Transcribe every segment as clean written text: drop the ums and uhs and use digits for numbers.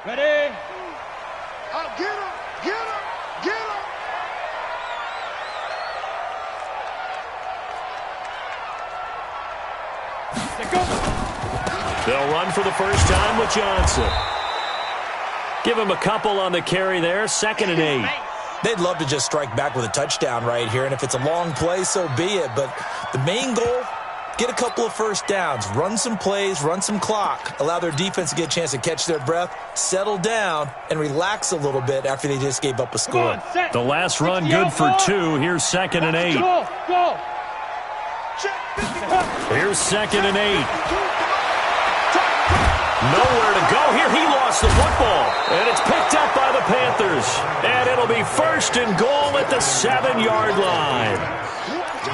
Ready? Oh, get him! Get him! Get him! They'll run for the first time with Johnson. Give him a couple on the carry there, 2nd and 8. They'd love to just strike back with a touchdown right here, and if it's a long play, so be it. But the main goal, get a couple of first downs, run some plays, run some clock, allow their defense to get a chance to catch their breath, settle down, and relax a little bit after they just gave up a score. The last run good for 2. Here's 2nd and 8. Go. Here's 2nd and 8. Nowhere to go here. He lost the football. And it's picked up by the Panthers. And it'll be 1st and goal at the 7-yard line.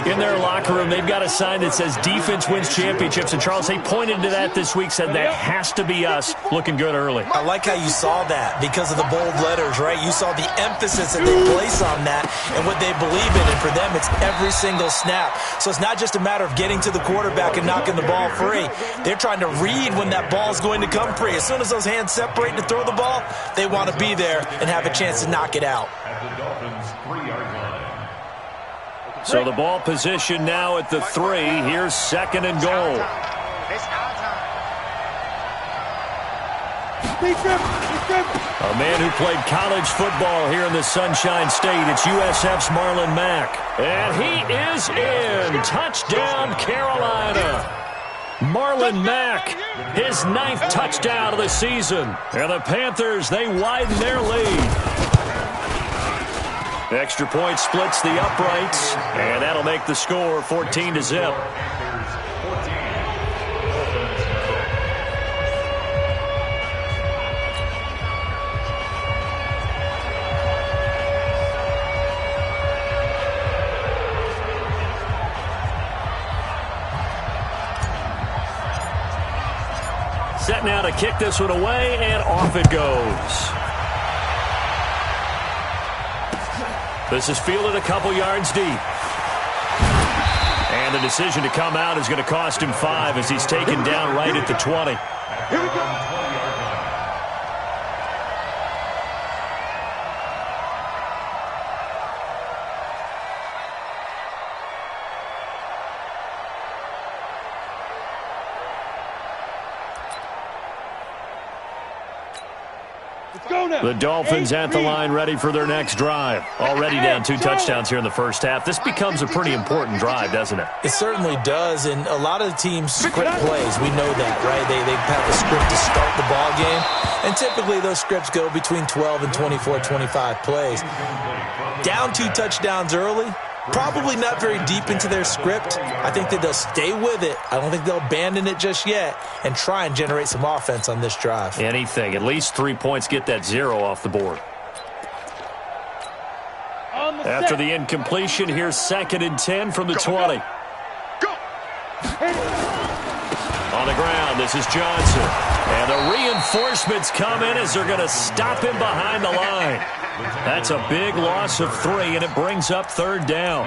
In their locker room, they've got a sign that says defense wins championships. And, Charles, they pointed to that this week, said that has to be us. Looking good early. I like how you saw that because of the bold letters, right? You saw the emphasis that they place on that and what they believe in. And for them, it's every single snap. So it's not just a matter of getting to the quarterback and knocking the ball free. They're trying to read when that ball is going to come free. As soon as those hands separate to throw the ball, they want to be there and have a chance to knock it out. So the ball position now at the 3. Here's 2nd and goal. A man who played college football here in the Sunshine State. It's USF's Marlon Mack. And he is in. Touchdown, Carolina. Marlon Mack, his 9th touchdown of the season. And the Panthers, they widen their lead. Extra point splits the uprights, and that'll make the score 14-0. Set now to kick this one away, and off it goes. This is fielded a couple yards deep. And the decision to come out is going to cost him 5 as he's taken down right at the 20. Here we go. The Dolphins at the line ready for their next drive. Already down 2 touchdowns here in the first half. This becomes a pretty important drive, doesn't it? It certainly does, and a lot of the teams script plays. We know that, right? They have a script to start the ball game, and typically those scripts go between 12 and 24, 25 plays. Down 2 touchdowns early, probably not very deep into their script. I think that they'll stay with it. I don't think they'll abandon it just yet and try and generate some offense on this drive. Anything. At least 3 points, get that 0 off the board. After the incompletion, here's 2nd and 10 from the 20. On the ground, this is Johnson. And the reinforcements come in as they're going to stop him behind the line. That's a big loss of 3, and it brings up 3rd down.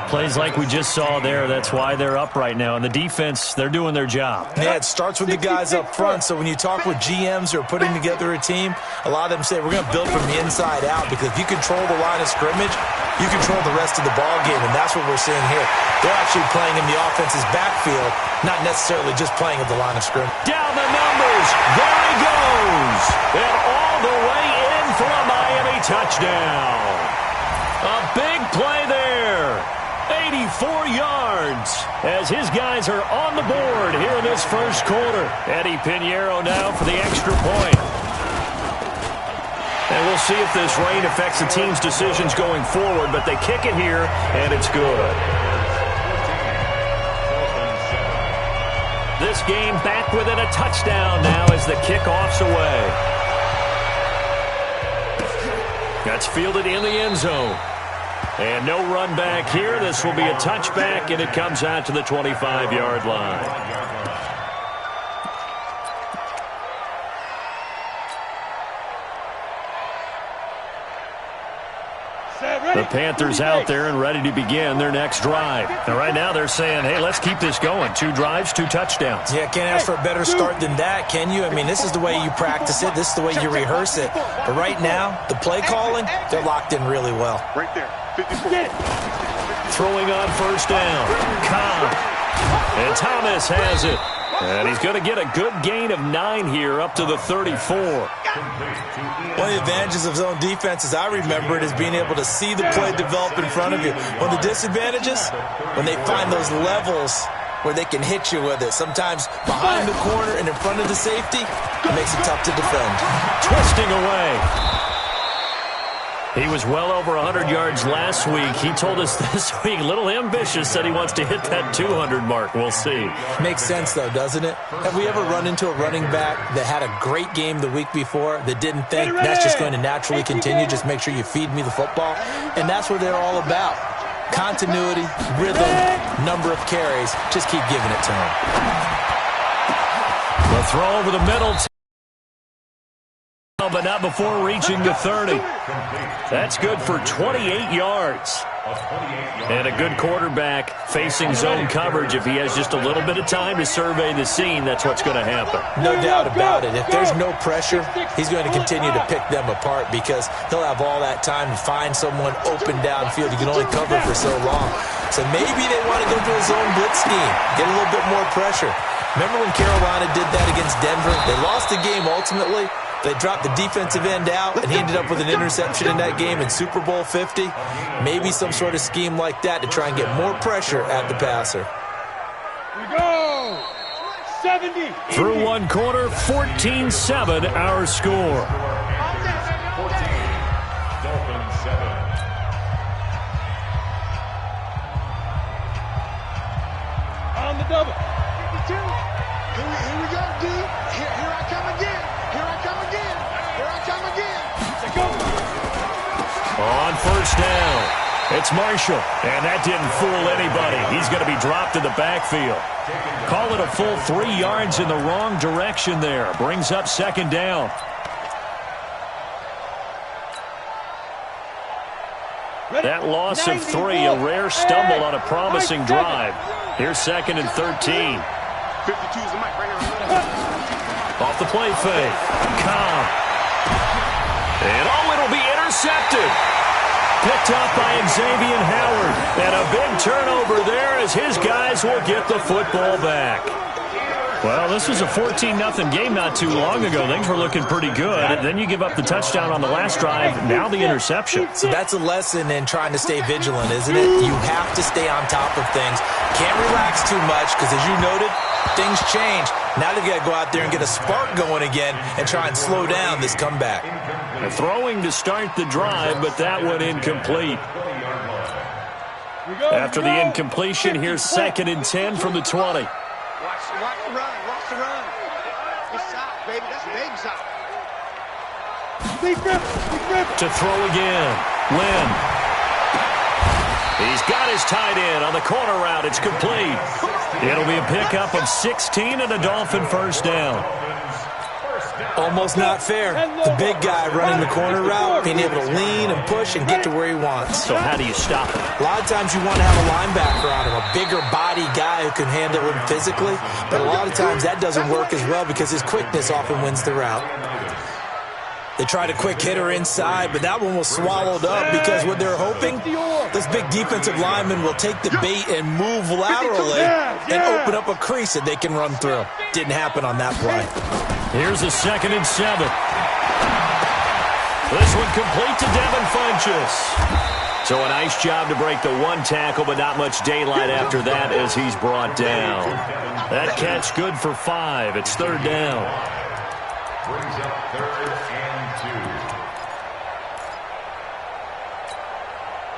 Plays like we just saw there. That's why they're up right now. And the defense, they're doing their job. Yeah, it starts with the guys up front. So when you talk with GMs who are putting together a team, a lot of them say, we're going to build from the inside out, because if you control the line of scrimmage, you control the rest of the ball game, and that's what we're seeing here. They're actually playing in the offense's backfield, not necessarily just playing at the line of scrimmage. Down the numbers. There he goes. And all the way in for a Miami touchdown. A big play there. 84 yards as his guys are on the board here in this first quarter. Eddie Pinheiro now for the extra point. And we'll see if this rain affects the team's decisions going forward, but they kick it here, and it's good. This game back within a touchdown now as the kickoff's away. That's fielded in the end zone. And no run back here. This will be a touchback, and it comes out to the 25-yard line. The Panthers out there and ready to begin their next drive. And right now they're saying, hey, let's keep this going. 2 drives, 2 touchdowns. Yeah, can't ask for a better start than that, can you? I mean, this is the way you practice it. This is the way you rehearse it. But right now, the play calling, they're locked in really well. Right there. 54. Throwing on first down. Cobb. And Thomas has it. And he's going to get a good gain of 9 here up to the 34. One of the advantages of zone defense, as I remember it, is being able to see the play develop in front of you. One of the disadvantages, when they find those levels where they can hit you with it. Sometimes behind the corner and in front of the safety, it makes it tough to defend. Twisting away. He was well over 100 yards last week. He told us this week, a little ambitious, said he wants to hit that 200 mark. We'll see. Makes sense, though, doesn't it? Have we ever run into a running back that had a great game the week before that didn't think that's just going to naturally continue? Just make sure you feed me the football. And that's what they're all about. Continuity, rhythm, number of carries. Just keep giving it to him. The throw over the middle. But not before reaching the 30. That's good for 28 yards. And a good quarterback facing zone coverage. If he has just a little bit of time to survey the scene, that's what's going to happen. No doubt about it. If there's no pressure, he's going to continue to pick them apart because he'll have all that time to find someone open downfield. You can only cover for so long. So maybe they want to go to a zone blitz scheme, get a little bit more pressure. Remember when Carolina did that against Denver? They lost the game ultimately. They dropped the defensive end out, and he ended up with an interception in that game in Super Bowl 50. Maybe some sort of scheme like that to try and get more pressure at the passer. We go. 70. Through one quarter, 14-7 our score. 14. Dolphins 7. On the double. 52. Here we go, dude. Here I come again. Here I come again. Here I come again. Let's go. On first down, it's Marshall. And that didn't fool anybody. He's going to be dropped in the backfield. Call it a full 3 yards in the wrong direction there. Brings up second down. That loss of 3, a rare stumble on a promising drive. Here's second and 13. 52 is the mic right now. Off the play fake. Cobb. And it'll be intercepted. Picked up by Xavier Howard. And a big turnover there as his guys will get the football back. Well, this was a 14-0 game not too long ago. Things were looking pretty good. And then you give up the touchdown on the last drive. Now the interception. So that's a lesson in trying to stay vigilant, isn't it? You have to stay on top of things. Can't relax too much because, as you noted, things change. Now they've got to go out there and get a spark going again and try and slow down this comeback. Throwing to start the drive, but that one incomplete. After the incompletion, here's second and 10 from the 20. Watch the run. Watch the run. It's soft, baby. That's baby soft. To throw again. Lynn. He's got his tight end on the corner route. It's complete. It'll be a pickup of 16 and a Dolphin first down. Almost not fair. The big guy running the corner route, being able to lean and push and get to where he wants. So how do you stop him? A lot of times you want to have a linebacker on him, a bigger body guy who can handle him physically. But a lot of times that doesn't work as well because his quickness often wins the route. They tried a quick hitter inside, but that one was swallowed up because what they're hoping, this big defensive lineman will take the bait and move laterally and open up a crease that they can run through. Didn't happen on that play. Here's a second and 7. This one complete to Devin Funchess. So a nice job to break the one tackle, but not much daylight after that as he's brought down. That catch good for 5. It's third down. Brings up third and 2.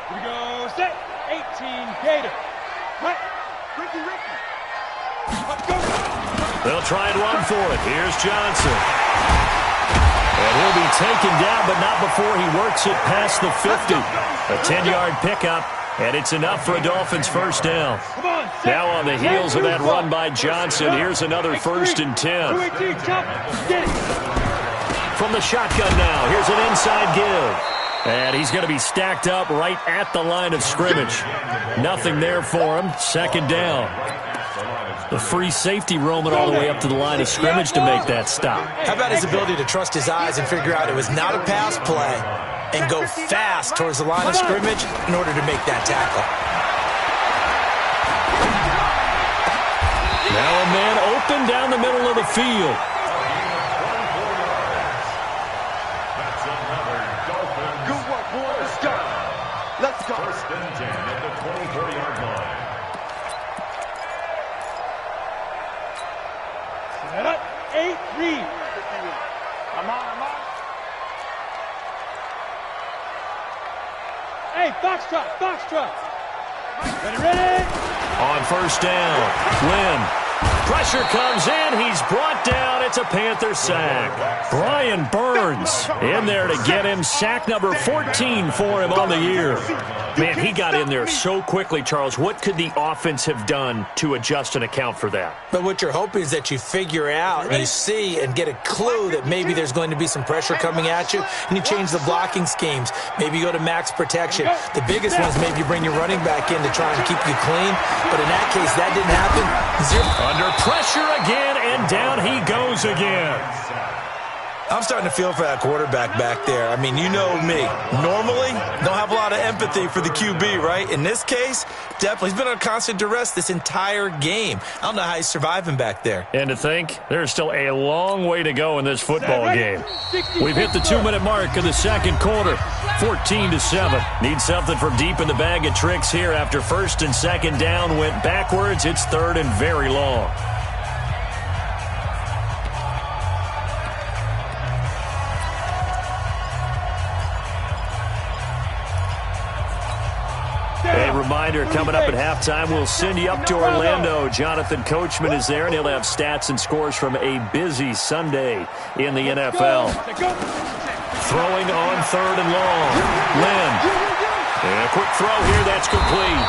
We go set. 18 Gator. Right. Ricky. Let's go. They'll try and run for it. Here's Johnson. And he'll be taken down, but not before he works it past the 50. A 10-yard pickup, and it's enough for a Dolphins first down. Now on the heels of that run by Johnson, here's another first and 10. From the shotgun now, here's an inside give. And he's going to be stacked up right at the line of scrimmage. Nothing there for him. Second down. The free safety roaming all the way up to the line of scrimmage to make that stop. How about his ability to trust his eyes and figure out it was not a pass play and go fast towards the line of scrimmage in order to make that tackle. Now a man open down the middle of the field. Good work, boy. Let's go. Let's go. First and 10 at the 24-yard line. Set up. 8, read. I'm on. Hey, Foxtrot. Ready? On first down, Lynn. Pressure comes in. He's brought down. It's a Panther sack. Brian Burns in there to get him. Sack number 14 for him on the year. Man, he got in there so quickly, Charles. What could the offense have done to adjust and account for that? But what you're hoping is that you figure out and you see and get a clue that maybe there's going to be some pressure coming at you, and you change the blocking schemes. Maybe you go to max protection. The biggest one is maybe you bring your running back in to try and keep you clean. But in that case, that didn't happen. Under pressure again, and down he goes again. I'm starting to feel for that quarterback back there. I mean, you know me. Normally, don't have a lot of empathy for the QB, right? In this case, definitely. He's been on constant duress this entire game. I don't know how he's surviving back there. And to think, there's still a long way to go in this football game. We've hit the 2-minute mark of the second quarter. 14-7. Need something from deep in the bag of tricks here after first and second down went backwards. It's third and very long. A reminder, coming up at halftime, we'll send you up to Orlando. Jonathan Coachman is there, and he'll have stats and scores from a busy Sunday in the NFL. Throwing on third and long. Lynn. And a quick throw here, that's complete.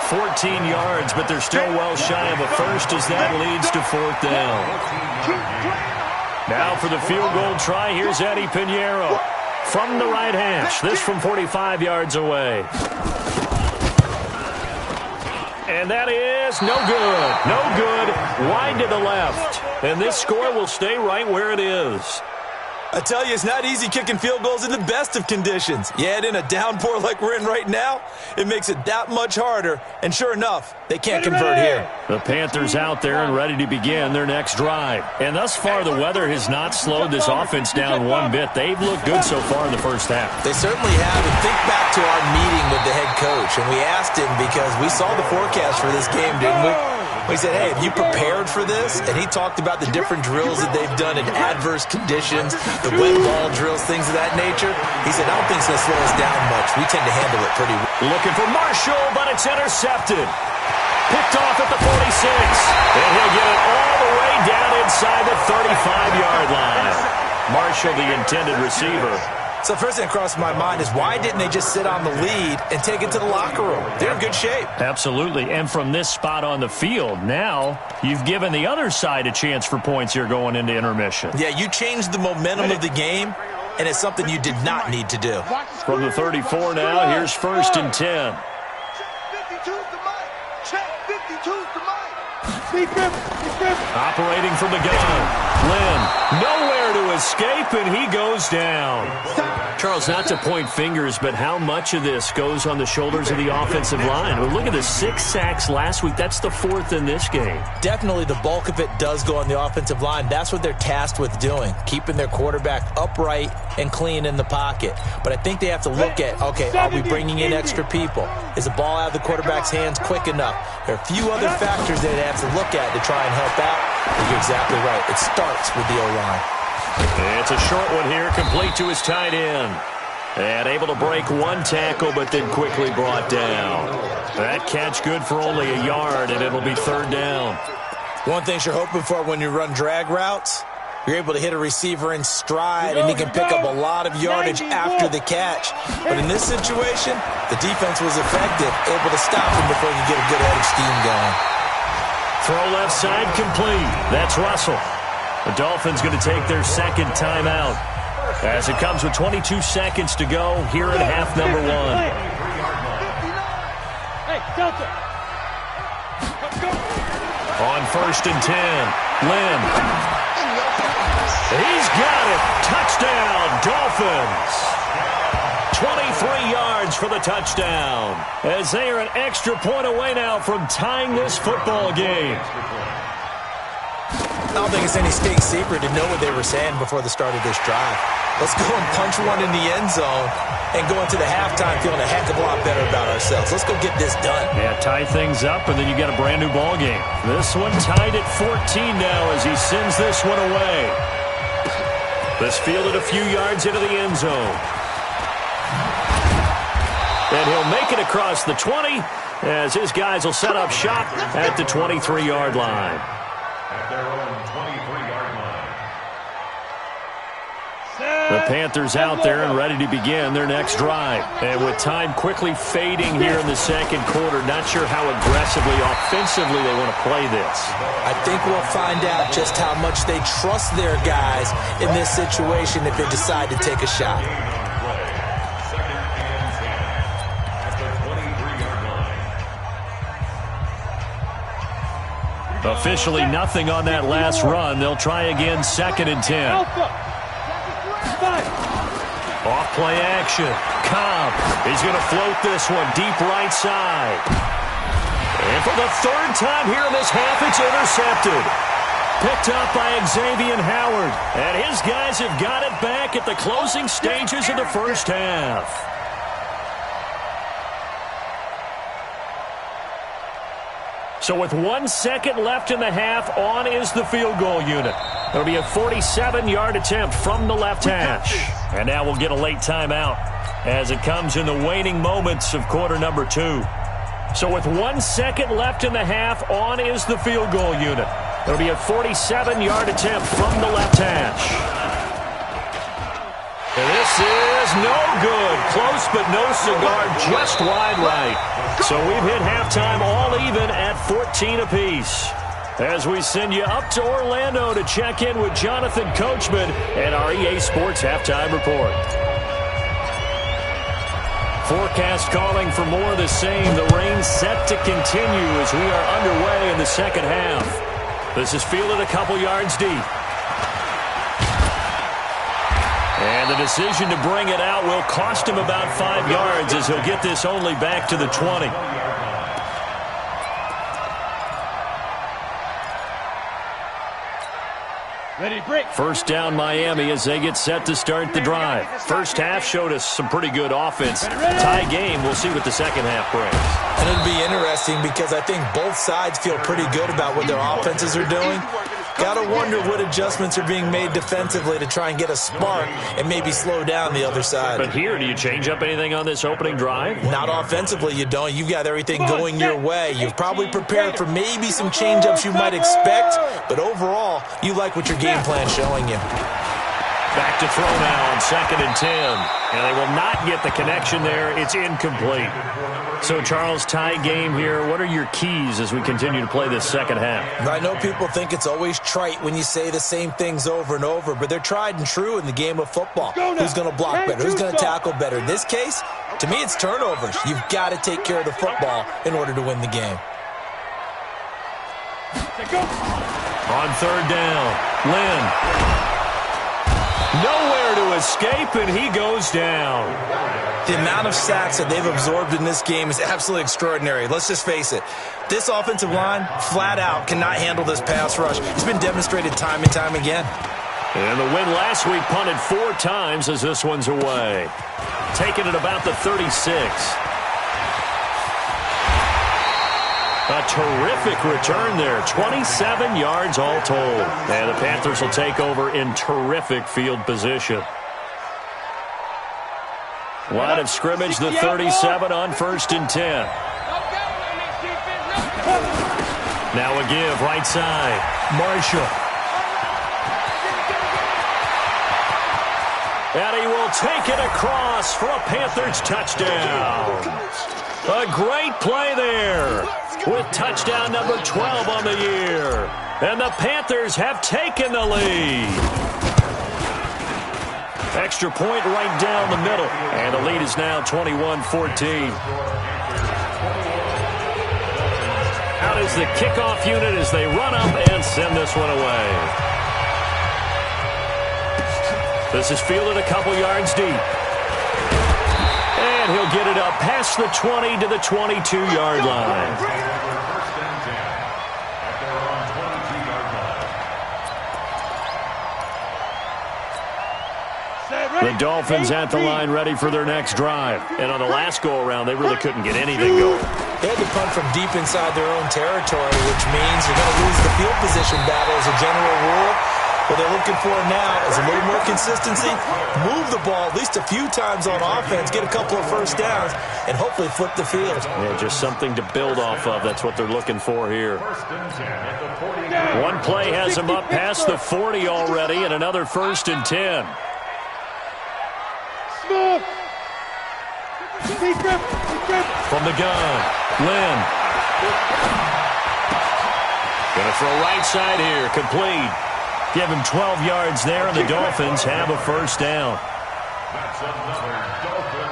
14 yards, but they're still well shy of a first as that leads to fourth down. Now for the field goal try, here's Eddie Pinheiro. From the right hash, this from 45 yards away. And that is no good. No good. Wide to the left. And this score will stay right where it is. I tell you, it's not easy kicking field goals in the best of conditions. You add in a downpour like we're in right now, it makes it that much harder. And sure enough, they can't convert here. The Panthers out there and ready to begin their next drive. And thus far, the weather has not slowed this offense down one bit. They've looked good so far in the first half. They certainly have. And think back to our meeting with the head coach. And we asked him because we saw the forecast for this game, didn't we? We said, hey, have you prepared for this? And he talked about the different drills that they've done in adverse conditions, the wet ball drills, things of that nature. He said, I don't think it's going to slow us down much. We tend to handle it pretty well. Looking for Marshall, but it's intercepted. Picked off at the 46. And he'll get it all the way down inside the 35-yard line. Marshall, the intended receiver. So first thing that crossed my mind is why didn't they just sit on the lead and take it to the locker room? They're in good shape. Absolutely. And from this spot on the field, now you've given the other side a chance for points here going into intermission. Yeah, you changed the momentum of the game, and it's something you did not need to do. From the 34 now, here's first and 10. 52's the mic. Check 52's the mic. Operating from the gun. Lynn, nowhere to escape, and he goes down. Charles, not to point fingers, but how much of this goes on the shoulders of the offensive line? Well, look at the 6 sacks last week. That's the 4th in this game. Definitely the bulk of it does go on the offensive line. That's what they're tasked with doing, keeping their quarterback upright and clean in the pocket. But I think they have to look at, okay, are we bringing in extra people? Is the ball out of the quarterback's hands quick enough? There are a few other factors that they have to look at to try and help out. But you're exactly right. It starts with the O-line. It's a short one here, complete to his tight end. And able to break one tackle, but then quickly brought down. That catch good for only a yard, and it'll be third down. One thing you're hoping for when you run drag routes, you're able to hit a receiver in stride, and he can pick up a lot of yardage after the catch. But in this situation, the defense was effective, able to stop him before he could get a good head of steam going. Throw left side complete. That's Russell. The Dolphins going to take their second timeout. As it comes with 22 seconds to go here in half number 1. Hey, Delta. On 1st and 10, Lynn. He's got it. Touchdown, Dolphins. 23 yards for the touchdown. As they are an extra point away now from tying this football game. I don't think it's any state secret to know what they were saying before the start of this drive. Let's go and punch one in the end zone and go into the halftime feeling a heck of a lot better about ourselves. Let's go get this done. Yeah, tie things up, and then you got a brand new ball game. This one tied at 14 now as he sends this one away. This fielded a few yards into the end zone. And he'll make it across the 20 as his guys will set up shop at the 23-yard line. At their own 23-yard line. The Panthers out there and ready to begin their next drive. And with time quickly fading here in the second quarter, not sure how aggressively, offensively they want to play this. I think we'll find out just how much they trust their guys in this situation if they decide to take a shot. Officially nothing on that last run. They'll try again, 2nd and 10. Off play action. Cobb. He's going to float this one deep right side. And for the 3rd time here in this half, it's intercepted. Picked up by Xavier Howard. And his guys have got it back at the closing stages of the first half. So with 1 second left in the half, on is the field goal unit. It'll be a 47-yard attempt from the left hash. And now we'll get a late timeout as it comes in the waning moments of quarter number 2. So with 1 second left in the half, on is the field goal unit. It'll be a 47-yard attempt from the left hash. And this is no good. Close, but no cigar, just wide right. So we've hit halftime all even at 14 apiece. As we send you up to Orlando to check in with Jonathan Coachman and our EA Sports Halftime Report. Forecast calling for more of the same. The rain set to continue as we are underway in the second half. This is fielded a couple yards deep. And the decision to bring it out will cost him about 5 yards as he'll get this only back to the 20. Ready, break. First down Miami as they get set to start the drive. First half showed us some pretty good offense. Tie game, we'll see what the second half brings. And it'll be interesting because I think both sides feel pretty good about what their offenses are doing. Gotta wonder what adjustments are being made defensively to try and get a spark and maybe slow down the other side. But here, do you change up anything on this opening drive? Not offensively, you don't. You've got everything going your way. You've probably prepared for maybe some change-ups you might expect, but overall, you like what your game plan's showing you. Back to throw now on 2nd and 10. And they will not get the connection there. It's incomplete. So, Charles, tie game here. What are your keys as we continue to play this second half? I know people think it's always trite when you say the same things over and over, but they're tried and true in the game of football. Who's going to block better? Who's going to tackle better? In this case, to me, it's turnovers. You've got to take care of the football in order to win the game. On 3rd down, Lynn. Nowhere to escape, and he goes down. The amount of sacks that they've absorbed in this game is absolutely extraordinary. Let's just face it. This offensive line, flat out, cannot handle this pass rush. It's been demonstrated time and time again. And the win last week punted 4 times as this one's away. Taking it about the 36. A terrific return there. 27 yards all told. And the Panthers will take over in terrific field position. Line of scrimmage, the 37 on 1st and 10. Now a give, right side. Marshall. And he will take it across for a Panthers touchdown. A great play there with touchdown number 12 on the year. And the Panthers have taken the lead. Extra point right down the middle. And the lead is now 21-14. Out is the kickoff unit as they run up and send this one away. This is fielded a couple yards deep. And he'll get it up past the 20 to the 22-yard line. The Dolphins at the line ready for their next drive. And on the last go-around, they really couldn't get anything going. They had to punt from deep inside their own territory, which means you're going to lose the field position battle as a general rule. What they're looking for now is a little more consistency, move the ball at least a few times on offense, get a couple of first downs, and hopefully flip the field. Yeah, just something to build off of. That's what they're looking for here. One play has them up past the 40 already, and another 1st and 10. From the gun, Lynn. Going to throw right side here, complete. Give him 12 yards there, and the Dolphins have a first down.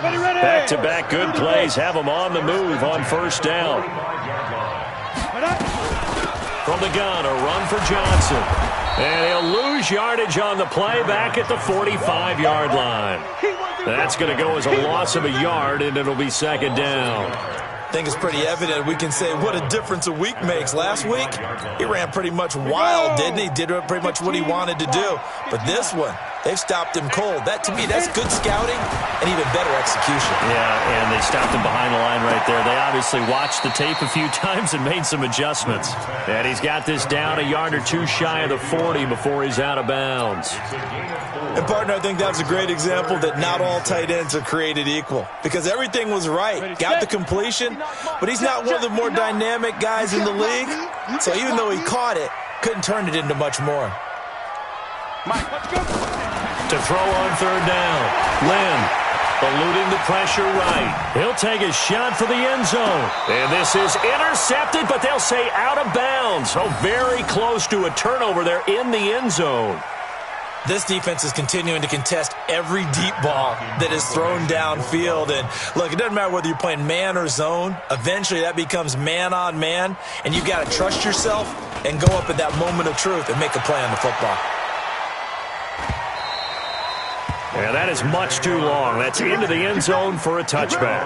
Back-to-back good plays have them on the move on first down. From the gun, a run for Johnson. And he'll lose yardage on the play back at the 45-yard line. That's going to go as a loss of a yard, and it'll be 2nd down. I think it's pretty evident. We can say what a difference a week makes. Last week, he ran pretty much wild, didn't he? Did pretty much what he wanted to do. But this one, they've stopped him cold. That, to me, that's good scouting and even better execution. Yeah, and they stopped him behind the line right there. They obviously watched the tape a few times and made some adjustments. And he's got this down a yard or two shy of the 40 before he's out of bounds. And, partner, I think that's a great example that not all tight ends are created equal. Because everything was right. Got the completion, but he's not one of the more dynamic guys in the league. So even though he caught it, couldn't turn it into much more. To throw on 3rd down, Lynn eluding the pressure right. He'll take a shot for the end zone. And this is intercepted, but they'll say out of bounds. So very close to a turnover there in the end zone. This defense is continuing to contest every deep ball that is thrown downfield. And, look, it doesn't matter whether you're playing man or zone. Eventually, that becomes man-on-man, and you've got to trust yourself and go up at that moment of truth and make a play on the football. Yeah, that is much too long. That's into the end zone for a touchback.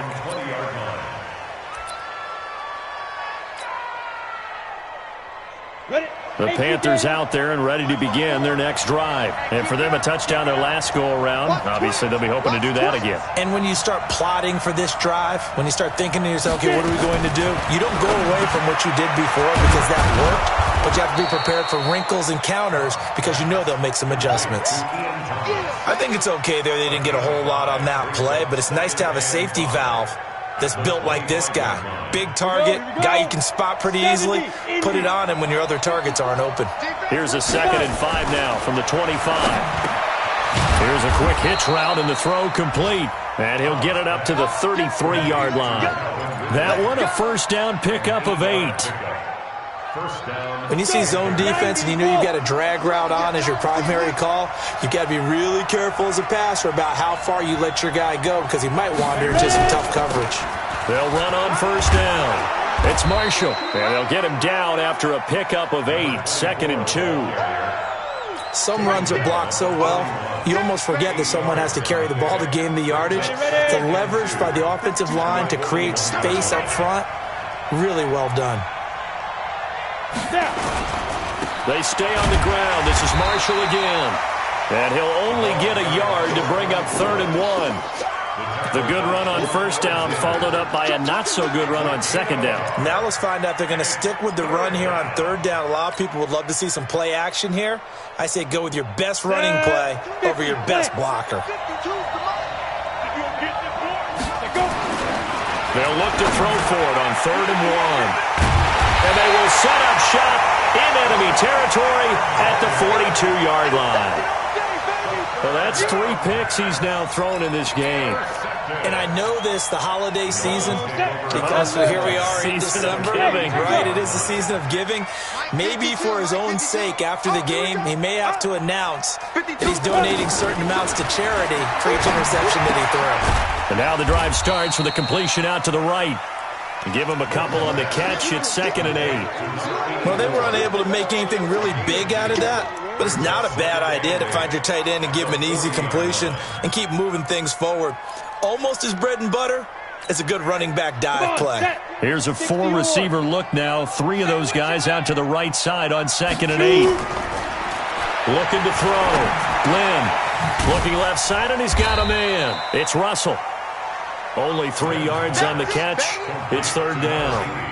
The Panthers out there and ready to begin their next drive. And for them, a touchdown their last go-around. Obviously, they'll be hoping to do that again. And when you start plotting for this drive, when you start thinking to yourself, okay, what are we going to do? You don't go away from what you did before because that worked, but you have to be prepared for wrinkles and counters because you know they'll make some adjustments. I think it's okay there. They didn't get a whole lot on that play, but it's nice to have a safety valve that's built like this guy. Big target, guy you can spot pretty easily. Put it on him when your other targets aren't open. Here's a 2nd and 5 now from the 25. Here's a quick hitch route and the throw complete. And he'll get it up to the 33-yard line. That one, a first down pickup of 8. When you see zone defense and you know you've got a drag route on as your primary call, you've got to be really careful as a passer about how far you let your guy go because he might wander into some tough coverage. They'll run on first down. It's Marshall, and they'll get him down after a pickup of 8, 2nd and 2. Some runs are blocked so well, you almost forget that someone has to carry the ball to gain the yardage. The leverage by the offensive line to create space up front, really well done. They stay on the ground. This is Marshall again. And he'll only get a yard to bring up 3rd and 1. The good run on first down followed up by a not-so-good run on 2nd down. Now let's find out if they're going to stick with the run here on 3rd down. A lot of people would love to see some play action here. I say go with your best running play over your best blocker. They'll look to throw for it on 3rd and 1. And they will set up shop in enemy territory at the 42-yard line. Well, that's 3 picks he's now thrown in this game. And I know this, the holiday season, because here we are in December, right? It is the season of giving. Maybe for his own sake, after the game, he may have to announce that he's donating certain amounts to charity for each interception that he throws. And now the drive starts with a completion out to the right. Give him a couple on the catch. It's 2nd and 8. Well, they were unable to make anything really big out of that, but it's not a bad idea to find your tight end and give him an easy completion and keep moving things forward. Almost his bread and butter. It's a good running back dive play. Here's a 4-receiver look now. 3 of those guys out to the right side on 2nd and 8. Looking to throw. Lynn looking left side, and he's got a man. It's Russell. Only 3 yards on the catch. It's 3rd down.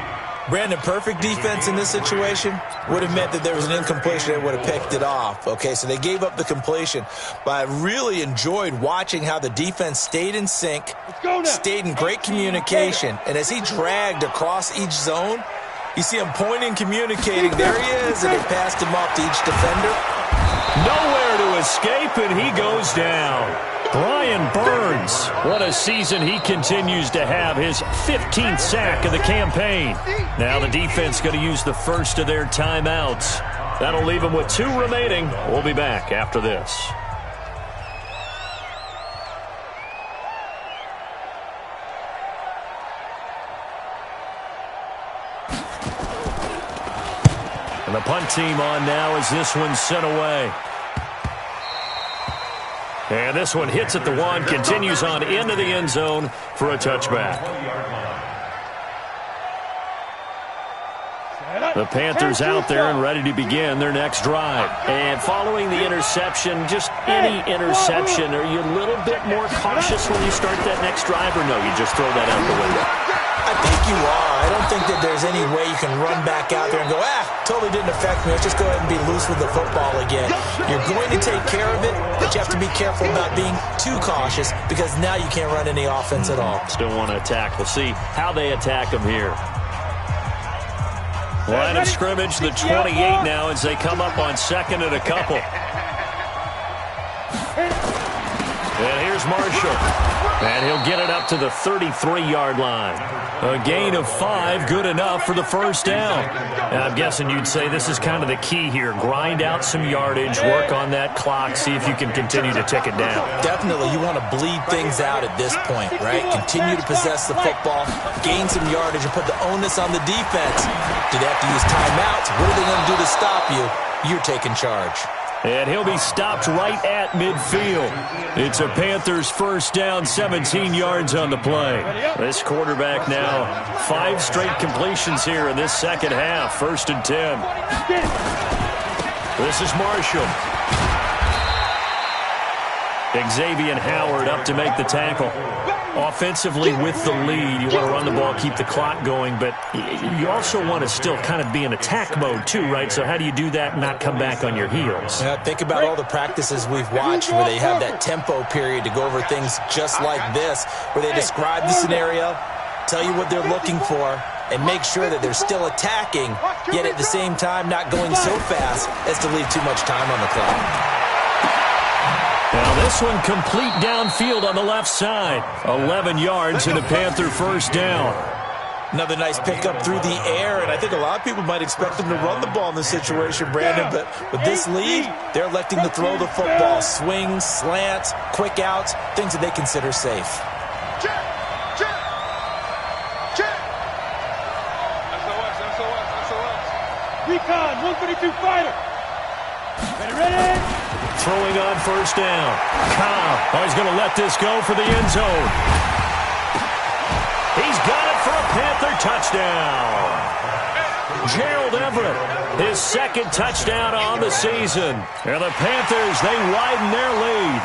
Brandon, perfect defense in this situation would have meant that there was an incompletion and would have picked it off. Okay, so they gave up the completion. But I really enjoyed watching how the defense stayed in sync, stayed in great communication. And as he dragged across each zone, you see him pointing, communicating. There he is, and they passed him off to each defender. Nowhere to escape, and he goes down. Brian Burns, what a season he continues to have, his 15th sack of the campaign. Now the defense going to use the first of their timeouts. That'll leave them with 2 remaining. We'll be back after this. And the punt team on now as this one's sent away. And this one hits at the 1, continues on into the end zone for a touchback. The Panthers out there and ready to begin their next drive. And following the interception, just any interception, are you a little bit more cautious when you start that next drive, or no, you just throw that out the window? I think you are. I don't think that there's any way you can run back out there and go, totally didn't affect me. Let's just go ahead and be loose with the football again. You're going to take care of it, but you have to be careful about being too cautious because now you can't run any offense at all. Still want to attack. We'll see how they attack them here. Line of scrimmage, the 28 now as they come up on 2nd and a couple. And here's Marshall. And he'll get it up to the 33-yard line. A gain of 5, good enough for the first down. And I'm guessing you'd say this is kind of the key here. Grind out some yardage, work on that clock, see if you can continue to tick it down. Definitely, you want to bleed things out at this point, right? Continue to possess the football, gain some yardage, and put the onus on the defense. Do they have to use timeouts? What are they going to do to stop you? You're taking charge. And he'll be stopped right at midfield. It's a Panthers first down, 17 yards on the play. This quarterback now, 5 straight completions here in this second half. 1st and 10. This is Marshall. Xavier Howard up to make the tackle. Offensively with the lead, you want to run the ball, keep the clock going, but you also want to still kind of be in attack mode too, right? So how do you do that and not come back on your heels? Think about all the practices we've watched where they have that tempo period to go over things just like this, where they describe the scenario, tell you what they're looking for, and make sure that they're still attacking, yet at the same time not going so fast as to leave too much time on the clock. Now this one complete downfield on the left side. 11 yards and a Panther first down. Another nice pickup through the air, and I think a lot of people might expect them to run the ball in this situation, Brandon, but with this lead, they're electing to throw the football. Swings, slants, quick outs, things that they consider safe. Check. SOS. Recon, 132 fighter. Ready. Throwing on first down. Kyle, he's going to let this go for the end zone. He's got it for a Panther touchdown. Gerald Everett, his 2nd touchdown on the season. And the Panthers, they widen their lead.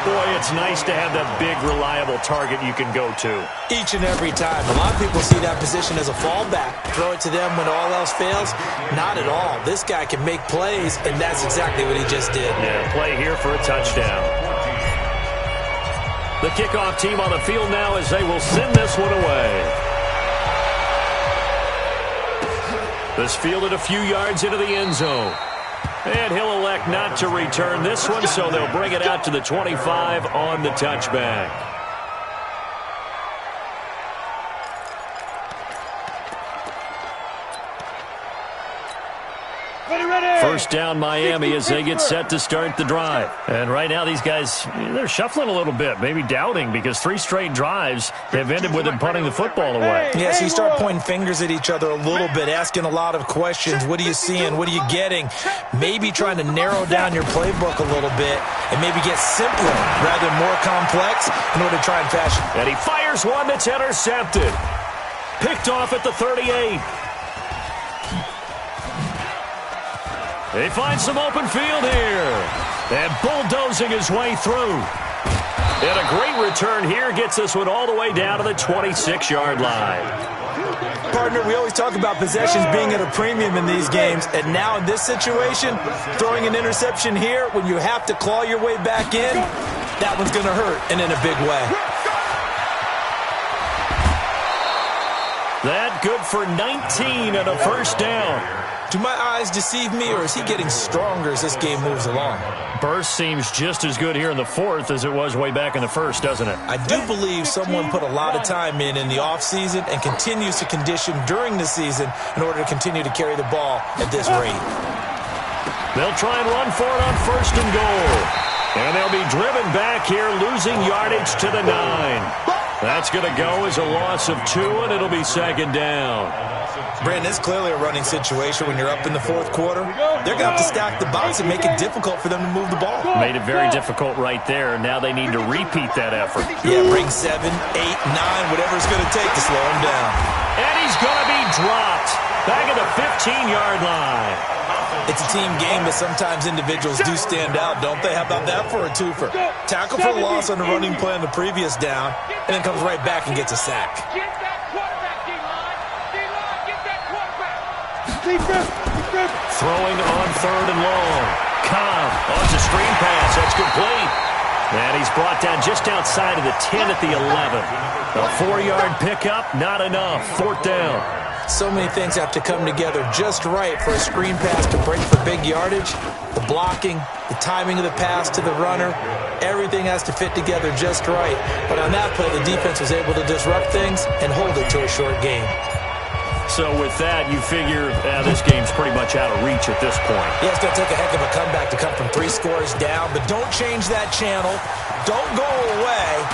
Boy, it's nice to have that big, reliable target you can go to. Each and every time. A lot of people see that position as a fallback. Throw it to them when all else fails. Not at all. This guy can make plays, and that's exactly what he just did. Yeah, play here for a touchdown. The kickoff team on the field now as they will send this one away. This fielded a few yards into the end zone. And he'll elect not to return this one, so they'll bring it out to the 25 on the touchback. First down Miami as they get set to start the drive. And right now these guys, they're shuffling a little bit, maybe doubting, because 3 straight drives have ended with them punting the football away. Yes, you start pointing fingers at each other a little bit, asking a lot of questions. What are you seeing? What are you getting? Maybe trying to narrow down your playbook a little bit and maybe get simpler rather than more complex in order to try and fashion. And he fires one that's intercepted. Picked off at the 38. They find some open field here. And bulldozing his way through. And a great return here gets this one all the way down to the 26-yard line. Partner, we always talk about possessions being at a premium in these games. And now in this situation, throwing an interception here when you have to claw your way back in, that one's going to hurt, and in a big way. That good for 19 and a first down. Do my eyes deceive me, or is he getting stronger as this game moves along? Burst seems just as good here in the fourth as it was way back in the first, doesn't it? I do believe someone put a lot of time in the offseason and continues to condition during the season in order to continue to carry the ball at this rate. They'll try and run for it on first and goal. And they'll be driven back here, losing yardage to the 9. That's going to go as a loss of 2, and it'll be second down. Brandon, it's clearly a running situation when you're up in the fourth quarter. They're going to have to stack the box and make it difficult for them to move the ball. Made it very difficult right there. Now they need to repeat that effort. Yeah, bring 7, 8, 9, whatever it's going to take to slow him down. And he's going to be dropped back at the 15-yard line. It's a team game, but sometimes individuals do stand out, don't they? How about that for a twofer? Tackle for a loss on the running play on the previous down, and then comes right back and gets a sack. Get that quarterback, D-line. D-line, get that quarterback. Throwing on third and long. Cobb on a screen pass. That's complete. And he's brought down just outside of the 10 at the 11. A 4-yard pickup, not enough. Fourth down. So many things have to come together just right for a screen pass to break for big yardage. The blocking, the timing of the pass to the runner, everything has to fit together just right. But on that play, the defense was able to disrupt things and hold it to a short game. So with that, you figure this game's pretty much out of reach at this point. Yeah, it's going to take a heck of a comeback to come from 3 scores down, but don't change that channel. Don't go away.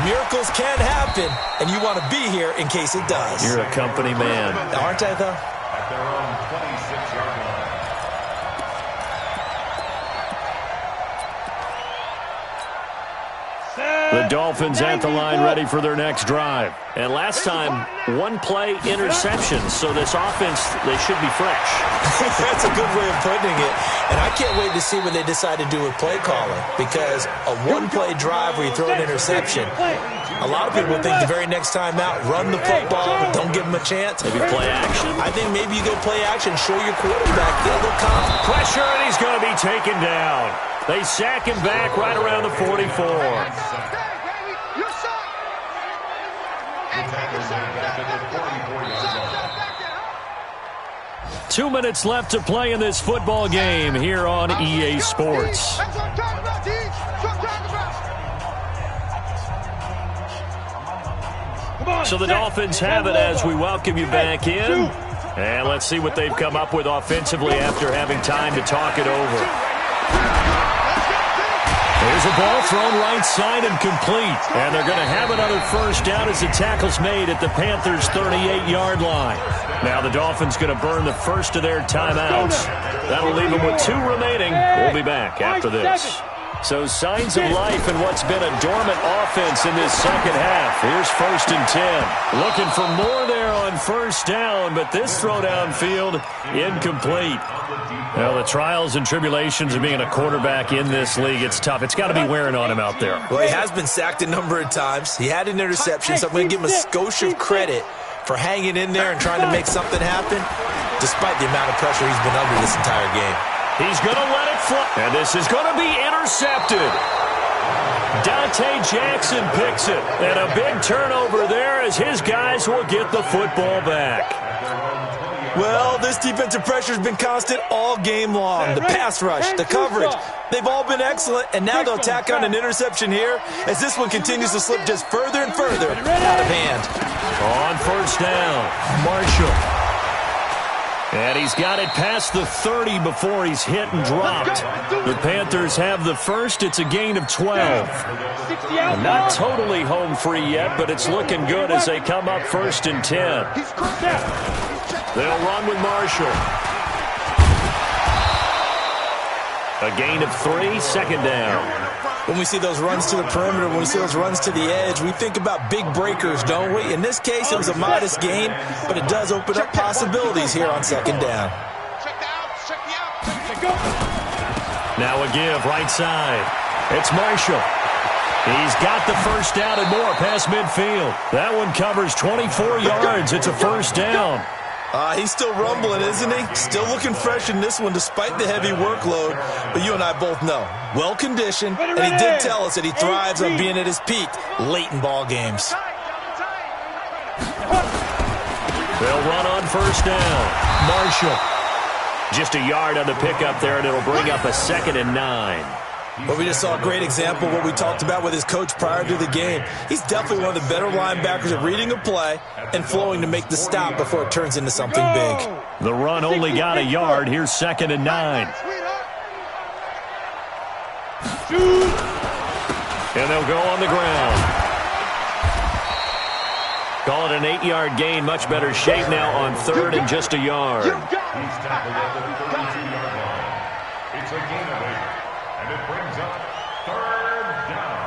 Miracles can happen, and you want to be here in case it does. You're a company man. Aren't I, though? At their own 26-yard line. The Dolphins at the line ready for their next drive. And last time, 1-play interceptions, so this offense, they should be fresh. That's a good way of putting it. And I can't wait to see what they decide to do with play calling, because a 1-play drive where you throw an interception, a lot of people think the very next time out, run the football, don't give them a chance. Maybe play action. I think maybe you go play action, show your quarterback, get a little confidence. Pressure, and he's going to be taken down. They sack him back right around the 44. You're shot. 2 minutes left to play in this football game here on EA Sports. That's what I'm talking about, T. That's what I'm talking about. So the Dolphins have it as we welcome you back in. And let's see what they've come up with offensively after having time to talk it over. There's a ball thrown right side and complete. And they're going to have another first down as the tackle's made at the Panthers' 38-yard line. Now the Dolphins going to burn the first of their timeouts. That'll leave them with 2 remaining. We'll be back after this. So signs of life in what's been a dormant offense in this second half. Here's first and 10. Looking for more there on first down, but this throw downfield incomplete. Well, the trials and tribulations of being a quarterback in this league, it's tough. It's got to be wearing on him out there. Well, he has been sacked a number of times. He had an interception, so I'm going to give him a skosh of credit for hanging in there and trying to make something happen, despite the amount of pressure he's been under this entire game. He's going to let it fly. And this is going to be intercepted. Dante Jackson picks it. And a big turnover there as his guys will get the football back. Well, this defensive pressure has been constant all game long. The pass rush, the coverage, they've all been excellent, and now they'll tack on an interception here as this one continues to slip just further and further out of hand. On first down, Marshall. And he's got it past the 30 before he's hit and dropped. The Panthers have the first. It's a gain of 12. Not totally home free yet, but it's looking good as they come up 1st and 10. They'll run with Marshall. A gain of 3, 2nd down. When we see those runs to the perimeter, when we see those runs to the edge, we think about big breakers, don't we? In this case, it was a modest gain, but it does open up possibilities here on 2nd down. Now a give, right side. It's Marshall. He's got the first down and more past midfield. That one covers 24 yards. It's a 1st down. He's still rumbling, isn't he? Still looking fresh in this one despite the heavy workload. But you and I both know, well-conditioned, and he did tell us that he thrives on being at his peak late in ball games. They'll run on 1st down. Marshall. Just a yard on the pickup there, and it'll bring up a 2nd and 9. But we just saw a great example of what we talked about with his coach prior to the game. He's definitely one of the better linebackers at reading a play and flowing to make the stop before it turns into something big. The run only got a yard. Here's 2nd and 9. And they'll go on the ground. Call it an 8-yard gain. Much better shape now on 3rd and just a yard. He's tackled at the 32-yard line. It's a gain of 8. And it brings up 3rd down.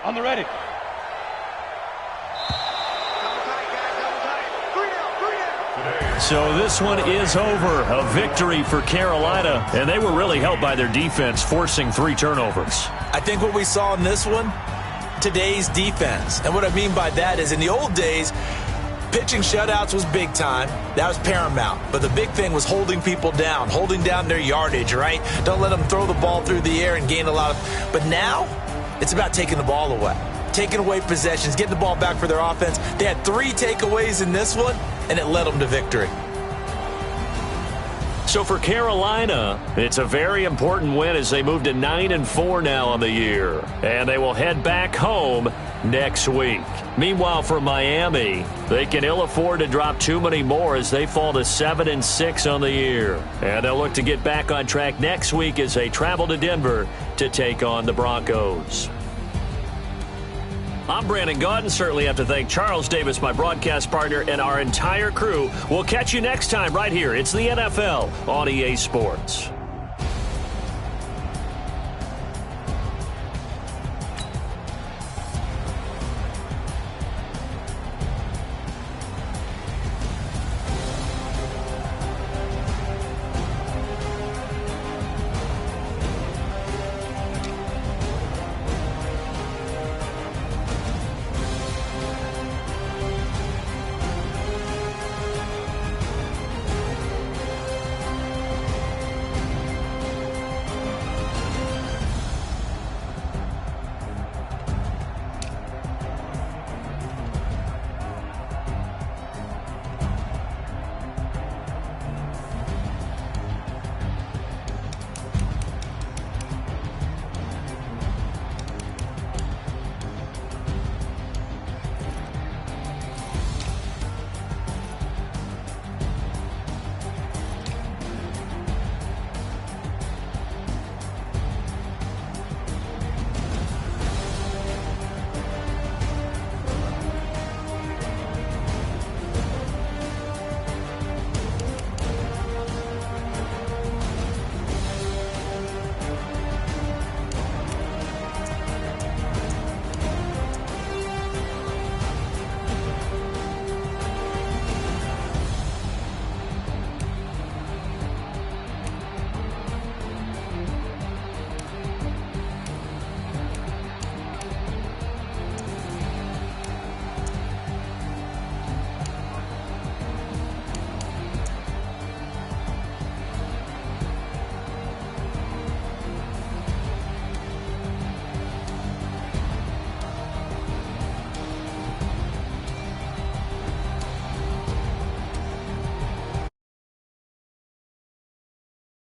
On the ready. So this one is over. A victory for Carolina, and they were really helped by their defense, forcing 3 turnovers. I think what we saw in this one, today's defense. And what I mean by that is in the old days, pitching shutouts was big time. That was paramount. But the big thing was holding people down, holding down their yardage, right? Don't let them throw the ball through the air and gain a lot of... But now, it's about taking the ball away. Taking away possessions, getting the ball back for their offense. They had 3 takeaways in this one, and it led them to victory. So for Carolina, it's a very important win as they move to 9-4 now on the year. And they will head back home next week. Meanwhile, for Miami, they can ill afford to drop too many more as they fall to 7-6 on the year. And they'll look to get back on track next week as they travel to Denver to take on the Broncos. I'm Brandon Gaudin. Certainly have to thank Charles Davis, my broadcast partner, and our entire crew. We'll catch you next time right here. It's the NFL on EA Sports.